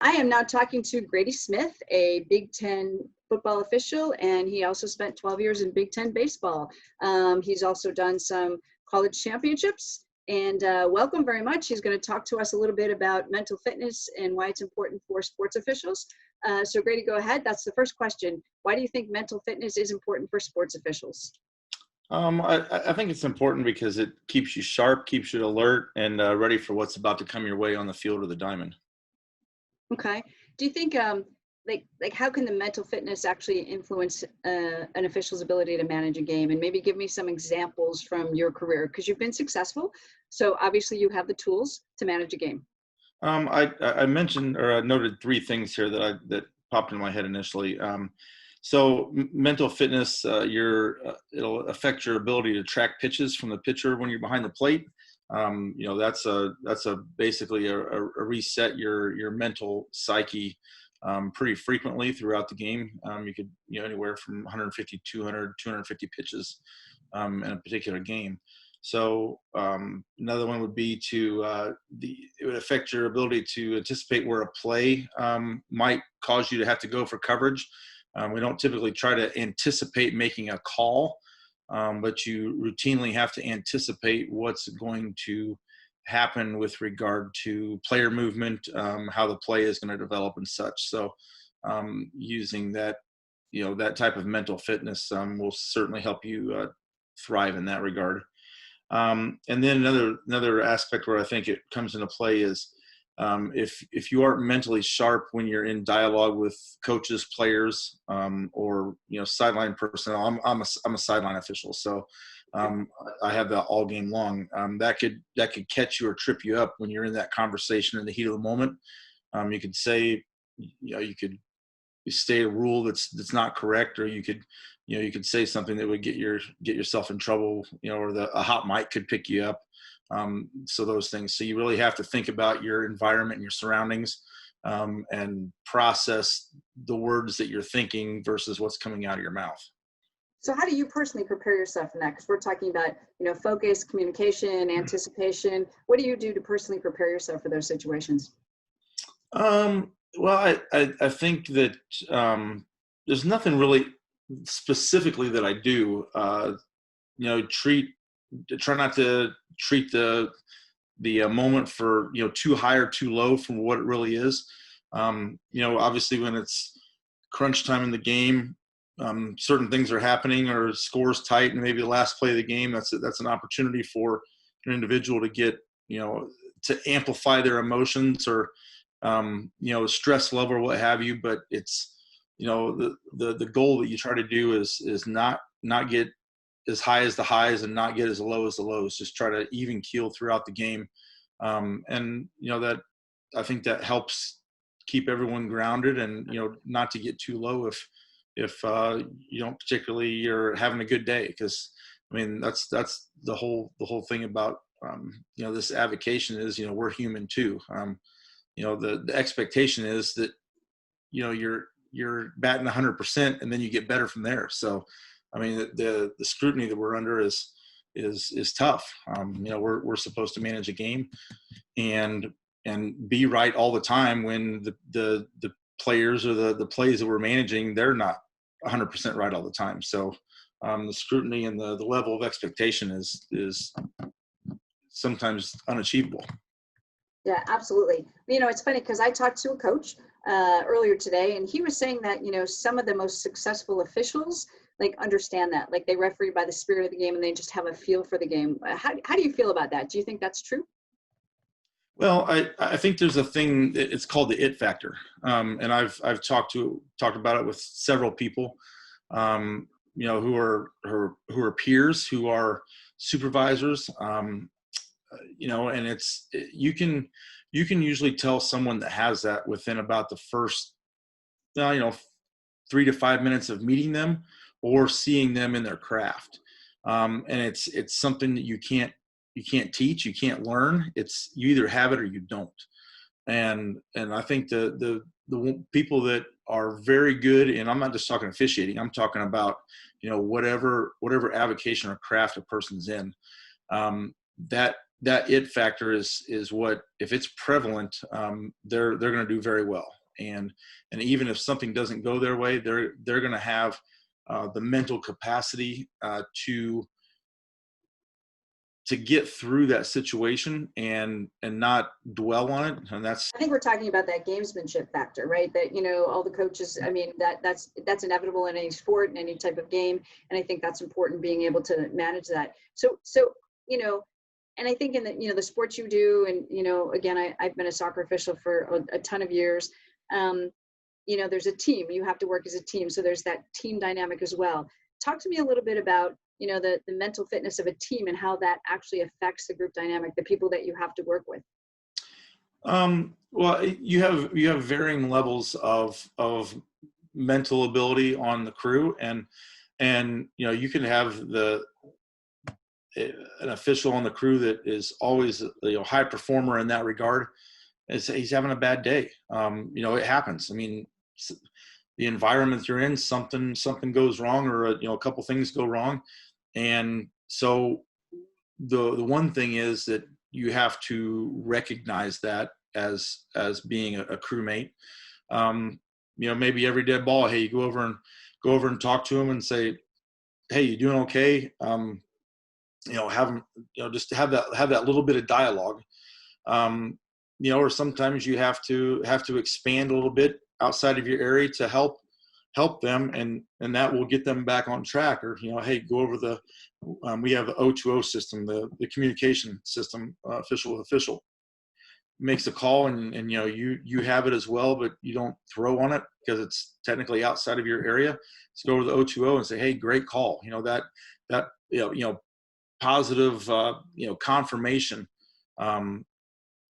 I am now talking to Grady Smith, a Big Ten football official, and he also spent 12 years in Big Ten baseball. He's also done some college championships, and welcome very much. He's going to talk to us a little bit about mental fitness and why it's important for sports officials. So Grady, go ahead. That's the first question. Why do you think mental fitness is important for sports officials? I think it's important because it keeps you sharp, keeps you alert, and ready for what's about to come your way on the field or the diamond. Okay. Do you think like how can the mental fitness actually influence an official's ability to manage a game? And maybe give me some examples from your career, because you've been successful. So obviously you have the tools to manage a game. I mentioned, or I noted three things here that popped into my head initially. So mental fitness, it'll affect your ability to track pitches from the pitcher when you're behind the plate. That's basically a reset your mental psyche pretty frequently throughout the game. You could anywhere from 150, 200, 250 pitches in a particular game. So another one would be it would affect your ability to anticipate where a play might cause you to have to go for coverage. We don't typically try to anticipate making a call, but you routinely have to anticipate what's going to happen with regard to player movement, how the play is going to develop and such. So using that, that type of mental fitness will certainly help you thrive in that regard. And then another aspect where I think it comes into play is if you aren't mentally sharp when you're in dialogue with coaches, players, or sideline personnel. I'm a sideline official, so I have that all game long. That could catch you or trip you up when you're in that conversation in the heat of the moment. You could say, you could state a rule that's not correct, or you could say something that would get yourself in trouble, or a hot mic could pick you up. So those things. So you really have to think about your environment and your surroundings, and process the words that you're thinking versus what's coming out of your mouth. So how do you personally prepare yourself for that? Because we're talking about, focus, communication, anticipation. What do you do to personally prepare yourself for those situations? Well, I think that there's nothing really specifically that I do. Try not to treat the moment for too high or too low from what it really is. Obviously when it's crunch time in the game, certain things are happening or scores tight, and maybe the last play of the game, that's an opportunity for an individual to get to amplify their emotions or stress level or what have you. But it's the goal that you try to do is not get as high as the highs and not get as low as the lows. Just try to even keel throughout the game. And that I think that helps keep everyone grounded and, not to get too low if you don't particularly you're having a good day. Because I mean, that's the whole thing about, this avocation is, we're human too. The expectation is that, you're batting 100% and then you get better from there. So, I mean, the scrutiny that we're under is tough. We're supposed to manage a game and be right all the time when the players or the plays that we're managing, they're not 100% right all the time. So the scrutiny and the level of expectation is sometimes unachievable. Yeah, absolutely. It's funny because I talked to a coach earlier today, and he was saying that, some of the most successful officials understand that, they referee by the spirit of the game and they just have a feel for the game. How do you feel about that? Do you think that's true? Well, I think there's a thing, it's called the it factor. And I've talked about it with several people, who are peers, who are supervisors, and you can usually tell someone that has that within about the first, 3 to 5 minutes of meeting them or seeing them in their craft. And it's something that you can't teach, you can't learn. It's you either have it or you don't. And I think the people that are very good, and I'm not just talking officiating, I'm talking about, whatever avocation or craft a person's in, that that it factor is what, if it's prevalent, they're going to do very well. And even if something doesn't go their way, they're going to have the mental capacity to get through that situation and not dwell on it. And that's, I think we're talking about that gamesmanship factor, right? That, all the coaches, I mean, that's inevitable in any sport, in any type of game. And I think that's important, being able to manage that. So, and I think in the sports you do, and, again, I've been a soccer official for a ton of years. There's a team, you have to work as a team. So there's that team dynamic as well. Talk to me a little bit about, the mental fitness of a team and how that actually affects the group dynamic, the people that you have to work with. Well, you have varying levels of mental ability on the crew, and you can have an official on the crew that is always high performer in that regard. He's having a bad day. It happens. I mean, the environment you're in, something goes wrong, or a couple things go wrong, and so the one thing is that you have to recognize that as being a crewmate. Maybe every dead ball, hey, you go over and talk to him and say, hey, you doing okay? Have them, just have that little bit of dialogue. Or sometimes you have to expand a little bit outside of your area to help them, and that will get them back on track. Or, hey, go over we have the O2O system, the communication system, official with official. Makes a call, and you have it as well, but you don't throw on it because it's technically outside of your area. So go to the O2O and say, hey, great call. That positive confirmation. I'm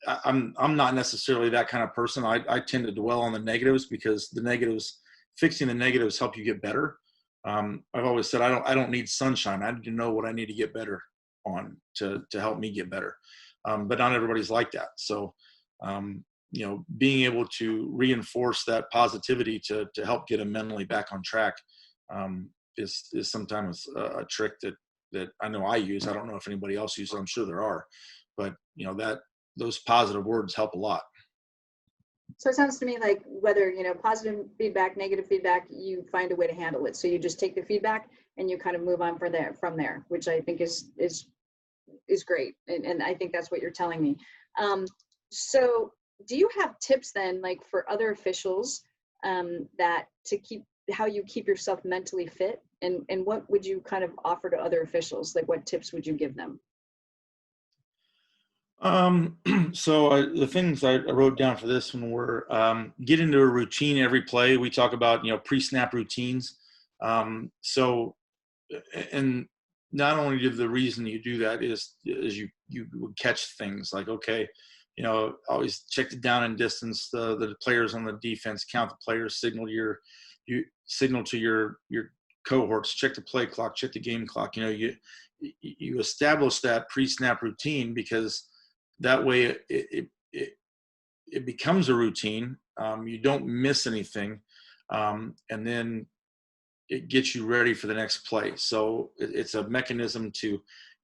not necessarily that kind of person. I tend to dwell on the negatives, because fixing the negatives help you get better. I've always said I don't need sunshine. I need to know what I need to get better on to help me get better. But not everybody's like that. So, being able to reinforce that positivity to help get them mentally back on track is sometimes a trick that I know I use. I don't know if anybody else uses. I'm sure there are, but those positive words help a lot. So it sounds to me like whether, positive feedback, negative feedback, you find a way to handle it. So you just take the feedback and you kind of move on from there, which I think is great. And I think that's what you're telling me. So do you have tips then, like for other officials, how you keep yourself mentally fit, and what would you kind of offer to other officials? Like, what tips would you give them? So the things I wrote down for this one were, get into a routine every play. We talk about, pre-snap routines. So, and not only the reason you do that is you would catch things like, okay, always check the down and distance, the players on the defense, count the players, signal to your cohorts, check the play clock, check the game clock. You establish that pre-snap routine, because that way it becomes a routine. You don't miss anything. And then it gets you ready for the next play. So it's a mechanism to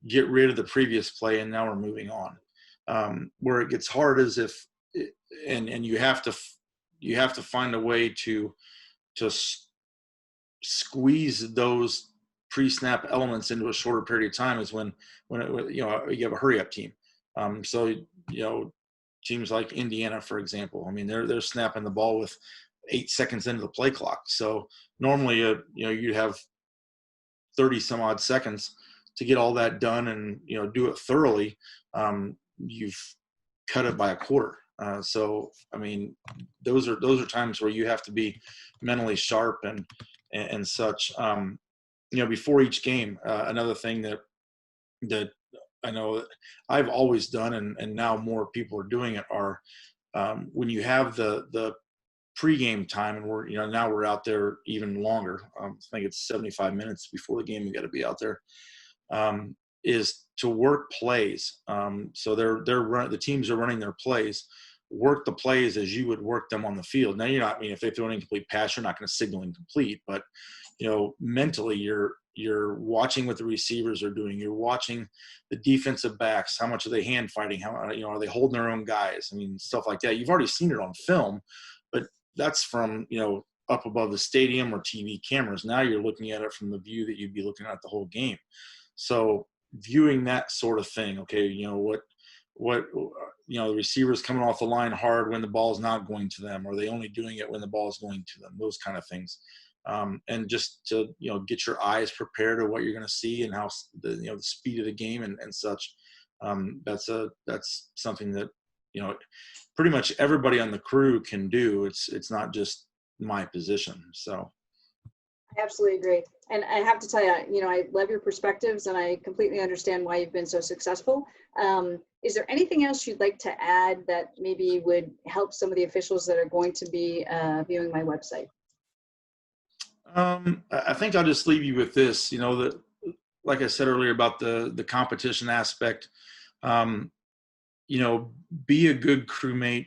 get rid of the previous play, and now we're moving on. Where it gets hard is and you have to find a way to squeeze those pre-snap elements into a shorter period of time, is when you have a hurry up team. So teams like Indiana, for example, I mean, they're snapping the ball with 8 seconds into the play clock. So normally, you'd have 30 some odd seconds to get all that done and, do it thoroughly. You've cut it by a quarter. So, I mean, those are times where you have to be mentally sharp and such. Before each game, another thing that I know I've always done, and now more people are doing it, are when you have the pregame time, and we're out there even longer. I think it's 75 minutes before the game. We got to be out there. Is to work plays. So the teams are running their plays. Work the plays as you would work them on the field. Now, if they throw an incomplete pass, you're not going to signal incomplete, but mentally you're you're watching what the receivers are doing. You're watching the defensive backs. How much are they hand fighting? How, are they holding their own guys? I mean, stuff like that. You've already seen it on film, but that's from, up above the stadium or TV cameras. Now you're looking at it from the view that you'd be looking at the whole game. So viewing that sort of thing, okay, the receivers coming off the line hard when the ball's not going to them, or are they only doing it when the ball is going to them? Those kind of things. And just to, get your eyes prepared to what you're going to see and how the speed of the game and such. That's something that, pretty much everybody on the crew can do. It's not just my position. So. I absolutely agree. And I have to tell you, I love your perspectives and I completely understand why you've been so successful. Is there anything else you'd like to add that maybe would help some of the officials that are going to be viewing my website? I think I'll just leave you with this, that, like I said earlier about the competition aspect, be a good crewmate,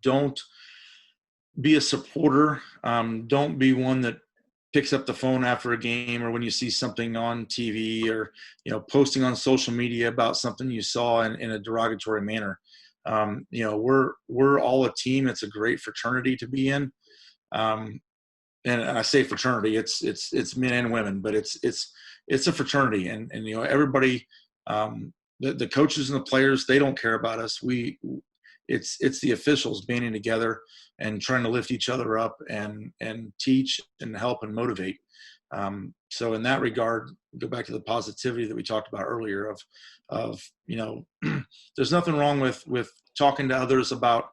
don't be a supporter. Don't be one that picks up the phone after a game or when you see something on TV or, posting on social media about something you saw in a derogatory manner. We're all a team. It's a great fraternity to be in. And I say fraternity, it's men and women, but it's a fraternity, and everybody, the coaches and the players, they don't care about us. It's the officials banding together and trying to lift each other up and teach and help and motivate. So in that regard, go back to the positivity that we talked about earlier of there's nothing wrong with talking to others about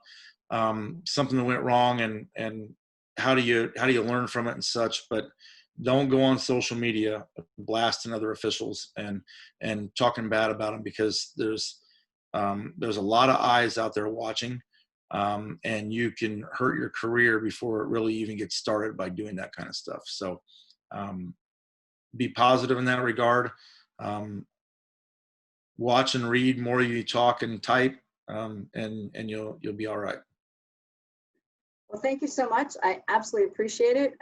something that went wrong and how do you learn from it and such, but don't go on social media blasting other officials and talking bad about them, because there's a lot of eyes out there watching, and you can hurt your career before it really even gets started by doing that kind of stuff. So be positive in that regard. Watch and read more than you talk and type, and you'll be all right. Well, thank you so much. I absolutely appreciate it.